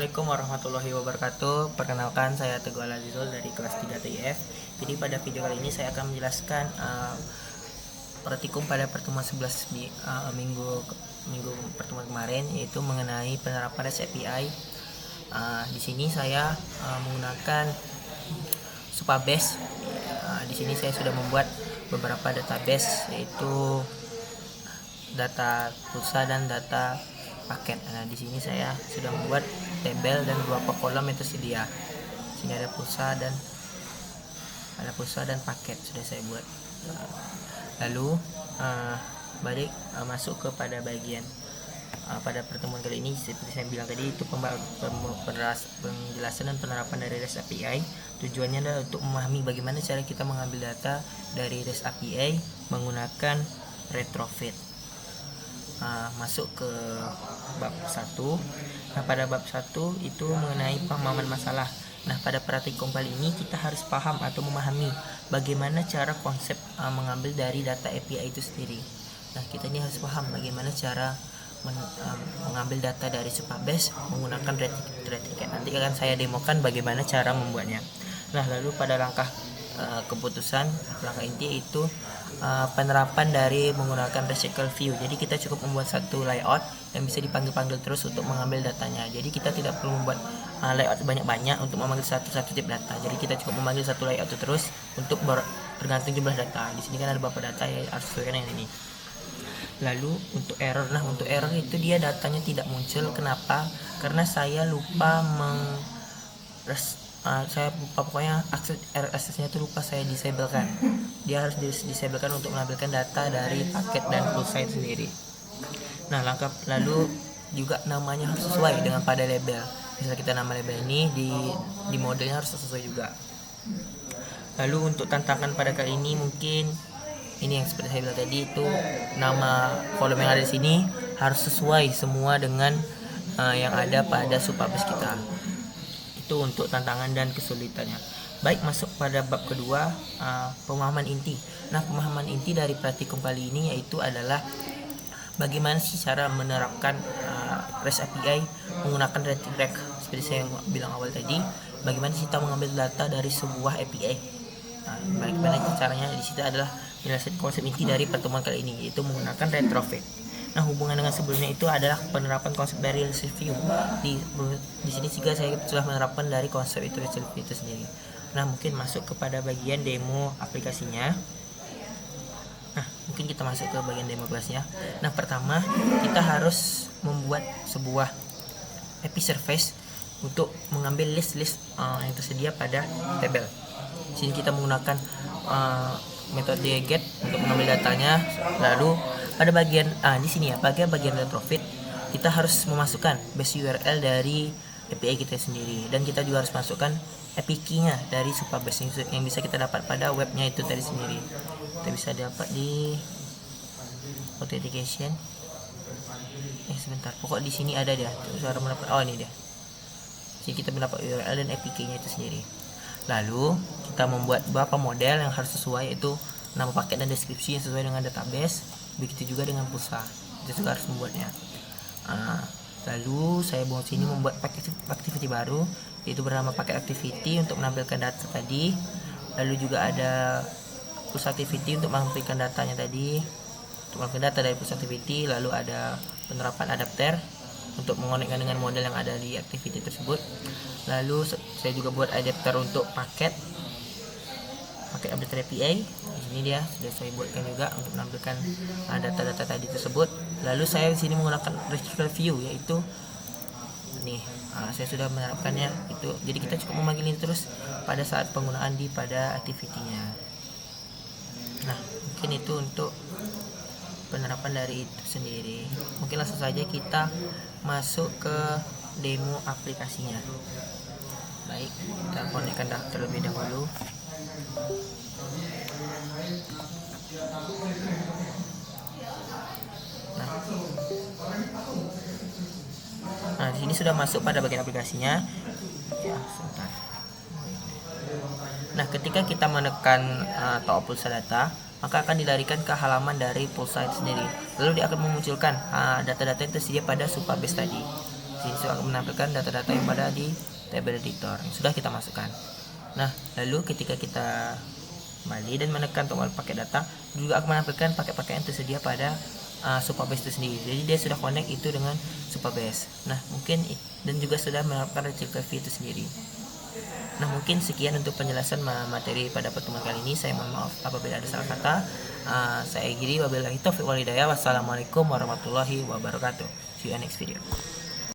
Assalamualaikum warahmatullahi wabarakatuh. Perkenalkan, saya Teguh Al-Azizul dari kelas 3 TIF. Jadi pada video kali ini saya akan menjelaskan praktikum pada pertemuan 11 minggu pertemuan kemarin, yaitu mengenai penerapan REST API. Di sini saya menggunakan Supabase. Di sini saya sudah membuat beberapa database, yaitu data pulsa dan data paket. Nah, di sini saya sudah membuat tabel dan beberapa kolom yang tersedia. Sini ada pulsa dan paket sudah saya buat. Lalu masuk kepada bagian pada pertemuan kali ini, seperti saya bilang tadi, itu penjelasan dan penerapan dari REST API. Tujuannya adalah untuk memahami bagaimana cara kita mengambil data dari REST API menggunakan retrofit. Masuk ke bab 1. Nah, pada bab 1 itu mengenai pemahaman masalah. Nah, pada praktikum kali ini kita harus paham atau memahami bagaimana cara konsep mengambil dari data API itu sendiri. Nah, kita ini harus paham bagaimana cara mengambil data dari Supabase menggunakan Retrofit. Nanti akan saya demokan bagaimana cara membuatnya. Nah, lalu pada langkah langkah inti itu penerapan dari menggunakan recycle view. Jadi kita cukup membuat satu layout yang bisa dipanggil terus untuk mengambil datanya. Jadi kita tidak perlu membuat layout banyak-banyak untuk memanggil satu tip data. Jadi kita cukup memanggil satu layout itu terus untuk bergantung jumlah data. Di sini kan ada beberapa data yang harus sesuaikan yang ini. Lalu untuk error, itu dia datanya tidak muncul. Kenapa? Karena saya lupa pokoknya aksesnya itu lupa saya disablekan. Dia harus disablekan untuk mengambilkan data dari paket dan pulsa itu sendiri. Nah, lalu juga namanya harus sesuai dengan pada label. Misal kita nama label ini di modelnya harus sesuai juga. Lalu untuk tantangan pada kali ini, mungkin ini yang seperti saya bilang tadi, itu nama kolom yang ada di sini harus sesuai semua dengan yang ada pada Supabase kita. Itu untuk tantangan dan kesulitannya. Baik, masuk pada bab kedua, pemahaman inti. Nah, pemahaman inti dari praktikum kali ini yaitu adalah bagaimana sih cara menerapkan REST API menggunakan Retrofit. Seperti saya bilang awal tadi, bagaimana kita mengambil data dari sebuah API. Bagaimana caranya, di situ adalah penjelasan konsep inti dari pertemuan kali ini, yaitu menggunakan retrofit. Nah, hubungan dengan sebelumnya itu adalah penerapan konsep dari REST view. Di sini juga saya sudah menerapkan dari konsep itu REST view itu sendiri. Nah, mungkin masuk kepada bagian demo aplikasinya. Nah, mungkin kita masuk ke bagian demo aplikasinya. Nah, pertama kita harus membuat sebuah API service untuk mengambil list yang tersedia pada tabel. Di sini kita menggunakan metode get untuk mengambil datanya. Lalu pada bagian di sini ya, bagian retrofit, kita harus memasukkan base URL dari API kita sendiri, dan kita juga harus masukkan API key-nya dari Supabase yang bisa kita dapat pada webnya itu tadi sendiri. Kita bisa dapat di authentication. Sebentar, pokok di sini ada dia. Ini dia. Jadi kita mendapat URL dan API key-nya itu sendiri. Lalu kita membuat beberapa model yang harus sesuai, yaitu nama paket dan deskripsi yang sesuai dengan database. Begitu juga dengan pulsa, kita juga harus membuatnya. Lalu saya buat sini membuat paket activity baru, yaitu bernama paket activity untuk menampilkan data tadi. Lalu juga ada pulsa activity untuk menampilkan datanya tadi, untuk menampilkan data dari pulsa activity. Lalu ada penerapan adapter untuk mengonekkan dengan model yang ada di activity tersebut. Lalu saya juga buat adapter untuk paket update API. Di sini dia sudah saya buatkan juga untuk menampilkan data-data tadi tersebut. Lalu saya di sini menggunakan retrieval view, yaitu nih saya sudah menerapkannya itu. Jadi kita cukup memanggil ini terus pada saat penggunaan pada activity-nya. Nah, mungkin itu untuk penerapan dari itu sendiri. Mungkin langsung saja kita masuk ke demo aplikasinya. Baik, kita konekkan terlebih dahulu. Nah, di sini sudah masuk pada bagian aplikasinya. Ya, sebentar. Nah, ketika kita menekan top pulsa data, maka akan dilarikan ke halaman dari pulsa itu sendiri. Lalu dia akan memunculkan data-data yang tersedia pada Supabase tadi. Di sini akan menampilkan data-data yang pada di table editor yang sudah kita masukkan. Nah, lalu ketika kita kembali dan menekan tombol paket data, juga akan menampilkan paket-paket yang tersedia pada Supabase itu sendiri. Jadi dia sudah connect itu dengan Supabase. Nah, mungkin dan juga sudah menerapkan retrieval fee itu sendiri. Nah, mungkin sekian untuk penjelasan materi pada pertemuan kali ini. Saya mohon maaf apabila ada salah kata. Saya Giri, wabillahi taufiq wal hidayah. Wassalamualaikum warahmatullahi wabarakatuh. See you in next video.